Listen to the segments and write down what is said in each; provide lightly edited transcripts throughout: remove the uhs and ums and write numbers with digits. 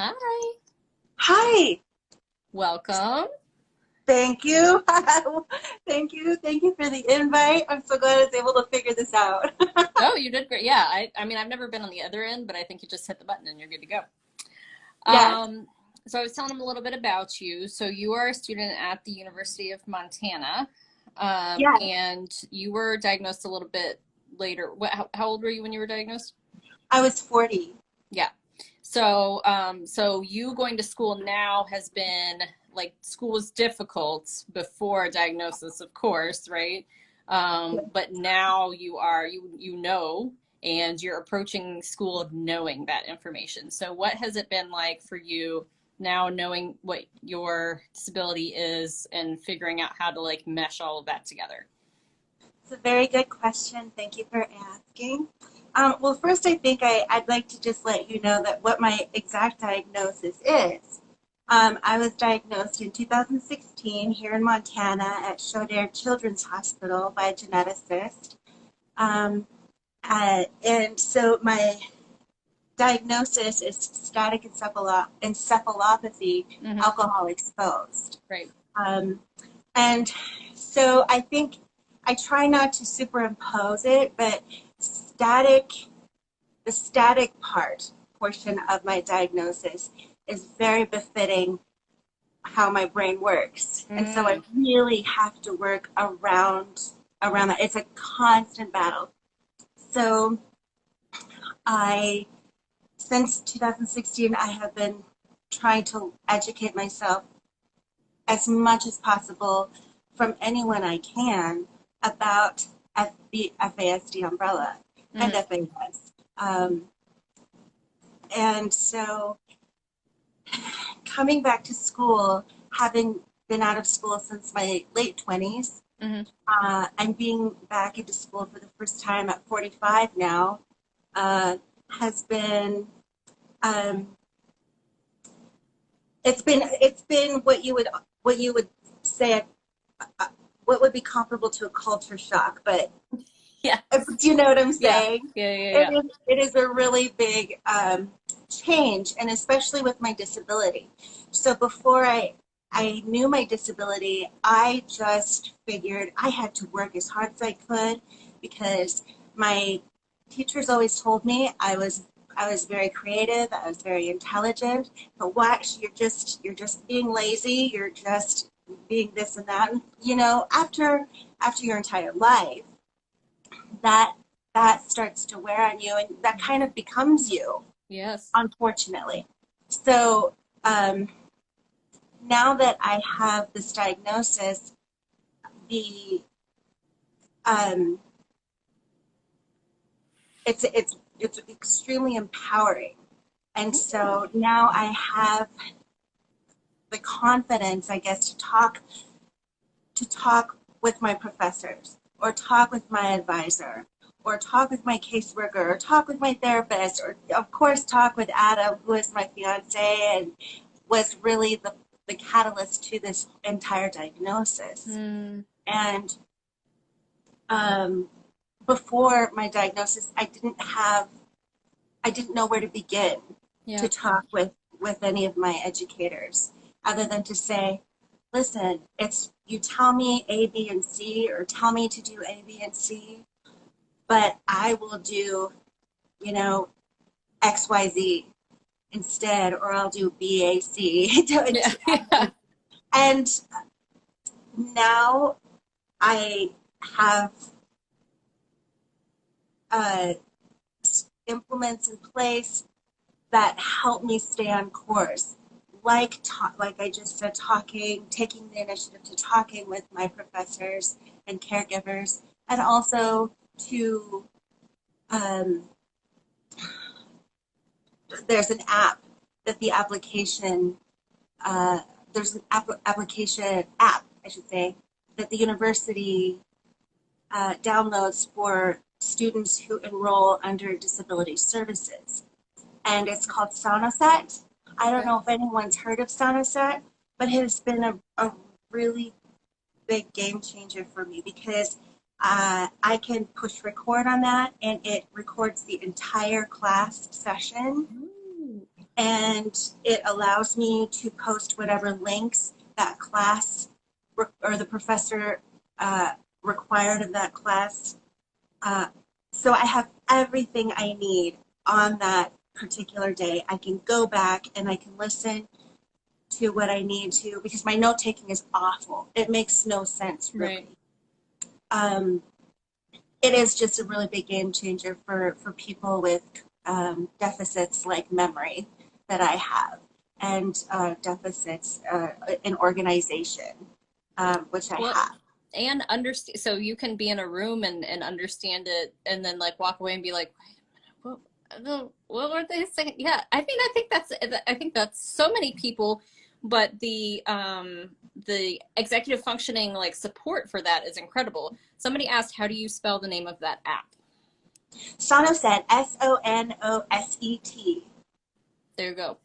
Hi, Hi, welcome. thank you. Thank you. Thank you for the invite. I'm so glad I was able to figure this out. Oh, you did great. Yeah, I mean, I've never been on the other end, but I think you just hit the button and you're good to go. Yes, Um, so I was telling them a little bit about you. So you are a student at the University of Montana, yes. and you were diagnosed a little bit later. How old were you when you were diagnosed? I was 40. Yeah. So you going to school now has been like school was difficult before diagnosis, of course, right? But now you know, and you're approaching school knowing that information. So what has it been like for you now knowing what your disability is and figuring out how to like mesh all of that together? It's a very good question. Thank you for asking. Well, first, I think I'd like to just let you know that what my exact diagnosis is. I was diagnosed in 2016 here in Montana at Shodair Children's Hospital by a geneticist. Um, and so my diagnosis is static encephalopathy, Hmm. alcohol exposed. Right. Um, and so I think I try not to superimpose it, but static, the static portion of my diagnosis is very befitting how my brain works. And so I Mm. really have to work around that. It's a constant battle. So I since 2016, I have been trying to educate myself as much as possible from anyone I can about the FASD umbrella and Hmm. FAS. Um, and so coming back to school, having been out of school since my late 20s, Hmm. and being back into school for the first time at 45 now, uh, has been um, it's been what you would say what would be comparable to a culture shock, but Yes. do you know what I'm Yeah. saying? Yeah. Yeah. It Yeah. is a really big change, and especially with my disability. So before I knew my disability, I just figured I had to work as hard as I could because my teachers always told me I was very creative, I was very intelligent, but watch, you're just being lazy, you're just being this and that. And, after your entire life, that that starts to wear on you and that kind of becomes you, Yes. unfortunately. So um, now that I have this diagnosis, the um, it's extremely empowering. And so now I have the confidence, I guess, to talk with my professors or talk with my advisor or talk with my caseworker or talk with my therapist or of course talk with Adam, who is my fiance and was really the catalyst to this entire diagnosis. Mm. And um, before my diagnosis, I didn't know where to begin Yeah. to talk with any of my educators, other than to say, listen, it's you tell me A, B, and C, or tell me to do A, B, and C, but I will do, you know, X, Y, Z instead, or I'll do B, A, C. Yeah. Yeah. And now I have uh, implements in place that help me stay on course. Like I just said, taking the initiative to talking with my professors and caregivers, and also to um, there's an app that the application there's an application app, I should say, that the university downloads for students who enroll under disability services, and it's called Sonoset. I don't Okay. know if anyone's heard of Sonoset, but it has been a really big game changer for me because I can push record on that and it records the entire class session. Ooh. and it allows me to post whatever links that class or the professor required of that class. Uh, so I have everything I need on that particular day. I can go back and I can listen to what I need to, because my note taking is awful. It makes no sense, really. Right. Um, it is just a really big game changer for people with deficits like memory that I have, and deficits in organization, which I Well, have. and understand, so you can be in a room and understand it and then like walk away and be like, what, what were they saying? Yeah, I think that's so many people, but the executive functioning like support for that is incredible. Somebody asked, how do you spell the name of that app? Sonoset, Sonoset. There you go.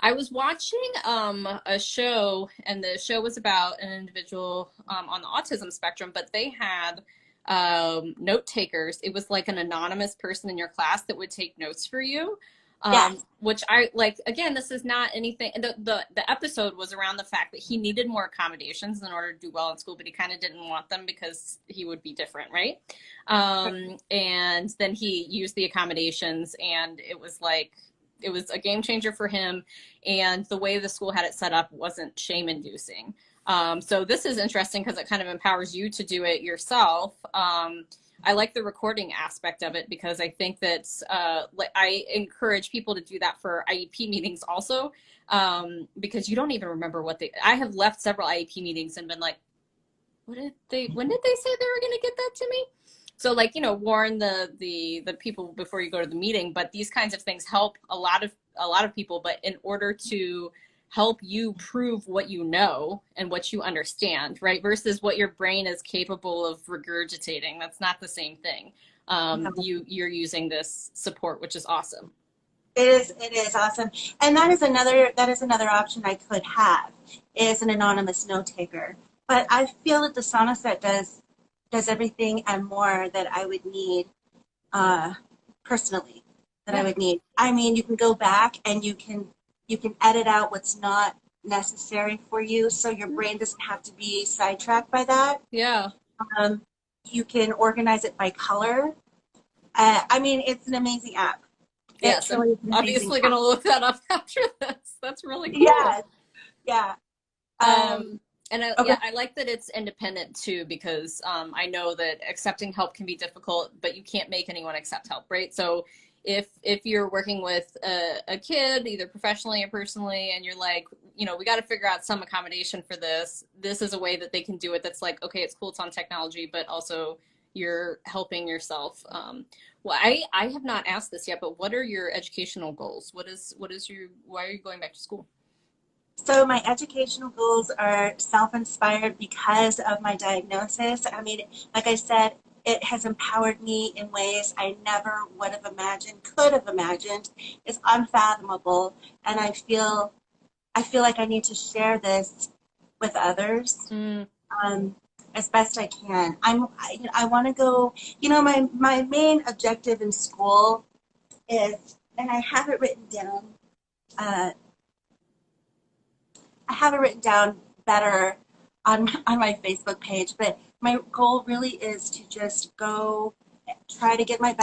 I was watching a show, and the show was about an individual on the autism spectrum, but they had note takers. It was like an anonymous person in your class that would take notes for you. Yes. Which I like. Again, this is not anything. The episode was around the fact that he needed more accommodations in order to do well in school, but he kind of didn't want them because he would be different, right? And then he used the accommodations, and it was like it was a game changer for him, and the way the school had it set up wasn't shame inducing. So this is interesting because it kind of empowers you to do it yourself. I like the recording aspect of it because I think that I encourage people to do that for IEP meetings also, because you don't even remember I have left several IEP meetings and been like, when did they say they were going to get that to me? So like, warn the people before you go to the meeting, but these kinds of things help a lot of people. But in order to help you prove what you know and what you understand, right, versus what your brain is capable of regurgitating, that's not the same thing. No. You're using this support, which is awesome. It is awesome. And that is another option I could have, is an anonymous note taker. But I feel that the Sonoset does everything and more that I would need uh, personally, that I Yeah. would need. I mean, you can go back and you can edit out what's not necessary for you, so your brain doesn't have to be sidetracked by that. Yeah. Um, you can organize it by color. I mean, it's an amazing app. It Yes. I'm truly is an amazing obviously going app. to look that up after this. That's really cool. Yeah, yeah. Um, and Okay. yeah, I like that it's independent too, because I know that accepting help can be difficult, but you can't make anyone accept help, right? So if you're working with a kid, either professionally or personally, and you're like, we got to figure out some accommodation for this. This is a way that they can do it. That's like, okay, it's cool, it's on technology, but also you're helping yourself. Well, I have not asked this yet, but what are your educational goals? Why are you going back to school? So my educational goals are self-inspired because of my diagnosis. I mean, like I said, it has empowered me in ways I never would have imagined, could have imagined. It's unfathomable, and I feel like I need to share this with others, Mm, um, as best I can. I want to go. My main objective in school is, and I have it written down. Uh, I have it written down better on my Facebook page, but my goal really is to just go try to get my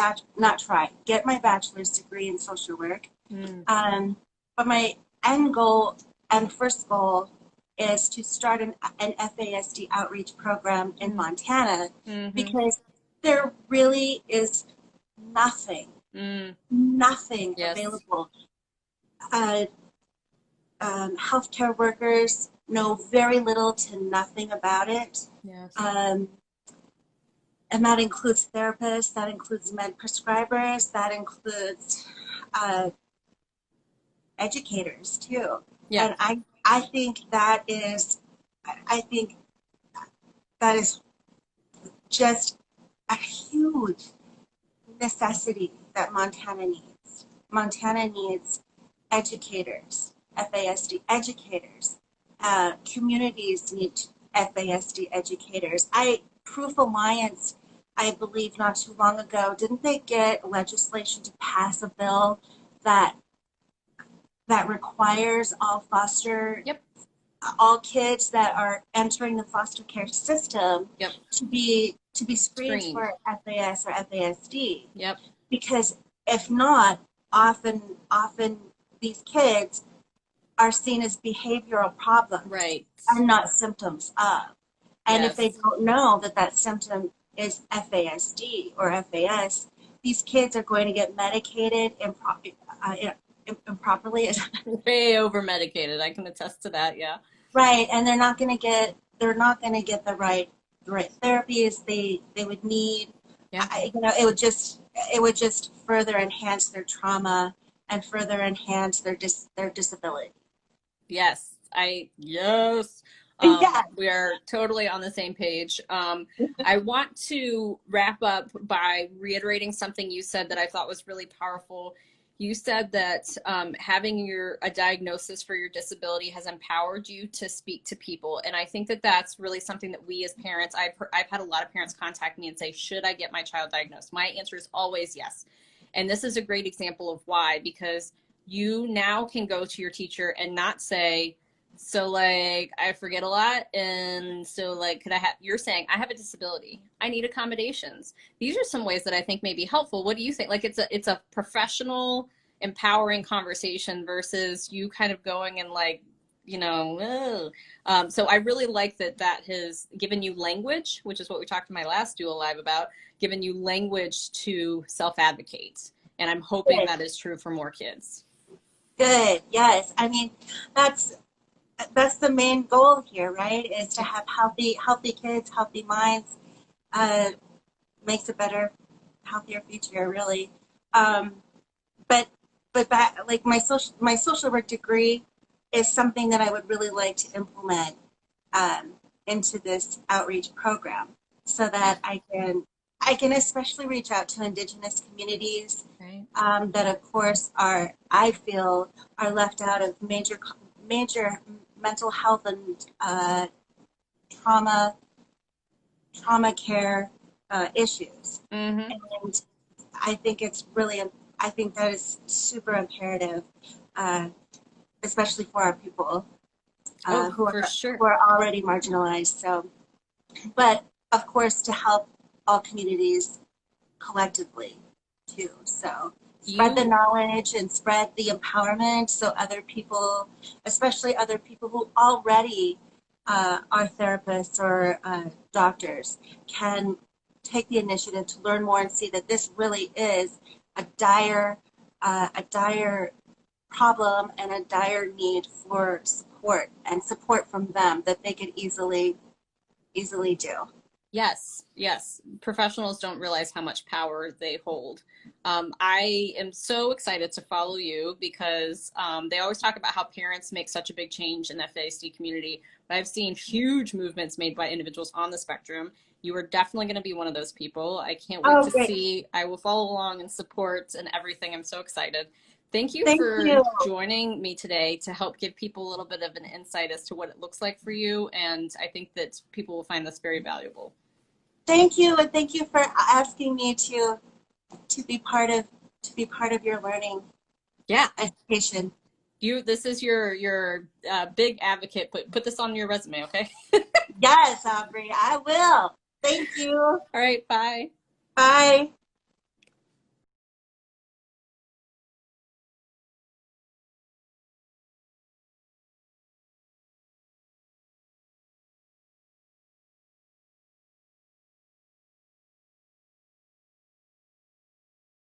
get my bachelor's degree in social work. mm, But my end goal and first goal is to start an FASD outreach program in mm, Montana, mm-hmm, because there really is nothing, mm, nothing yes. available. Uh, Healthcare workers know very little to nothing about it. Yes. Um, and that includes therapists, that includes med prescribers, that includes uh, educators too. Yeah. And I think that is just a huge necessity that Montana needs. Montana needs educators, FASD educators. Communities need FASD educators. Proof Alliance, I believe not too long ago, didn't they get legislation to pass a bill that that requires all foster, Yep. all kids that are entering the foster care system Yep. to be screened Screened. for FAS or FASD. Yep. Because if not, often these kids are seen as behavioral problems Right. and not symptoms of. And if they Yes. don't know that that symptom is FASD or FAS, these kids are going to get medicated improperly. Way over medicated. I can attest to that. Yeah. Right, and they're not going to get the right therapies they would need. Yeah. It would just further enhance their trauma and further enhance their disability. Yes. Yes. Yeah. We are totally on the same page. I want to wrap up by reiterating something you said that I thought was really powerful. You said that having a diagnosis for your disability has empowered you to speak to people, and I think that that's really something that we as parents. I've had a lot of parents contact me and say, "Should I get my child diagnosed?" My answer is always yes, and this is a great example of why, because you now can go to your teacher and not say, so like I forget a lot, and so like could I have, you're saying I have a disability, I need accommodations. These are some ways that I think may be helpful. What do you think? Like it's a professional, empowering conversation versus you kind of going and like, so I really like that has given you language, which is what we talked to my last Duo Live about, given you language to self-advocate. And I'm hoping Good. that is true for more kids. Good. Yes. I mean, that's the main goal here, right? Is to have healthy kids, healthy minds, uh, makes a better, healthier future, really. Um, but like my social work degree is something that I would really like to implement um, into this outreach program, so that I can especially reach out to Indigenous communities Right. that, of course, I feel are left out of major mental health and trauma trauma care issues. Mm-hmm. And I think it's really, I think that is super imperative, uh, especially for our people Oh, who for are sure. who are already marginalized. So, but of course, to help all communities collectively too. So spread the You knowledge and spread the empowerment so other people, especially other people who already are therapists or doctors, can take the initiative to learn more and see that this really is a dire problem and a dire need for support and support from them that they could easily do. Yes, yes. Professionals don't realize how much power they hold. I am so excited to follow you because they always talk about how parents make such a big change in the FASD community. But I've seen huge movements made by individuals on the spectrum. You are definitely going to be one of those people. I can't wait Oh, to great. see. I will follow along and support and everything. I'm so excited. Thank you Thank for you. joining me today to help give people a little bit of an insight as to what it looks like for you. And I think that people will find this very valuable. Thank you, and thank you for asking me to be part of your learning Yeah, education. this is your big advocate. Put this on your resume, okay? Yes, Aubrey, I will. Thank you. All right, bye. Bye.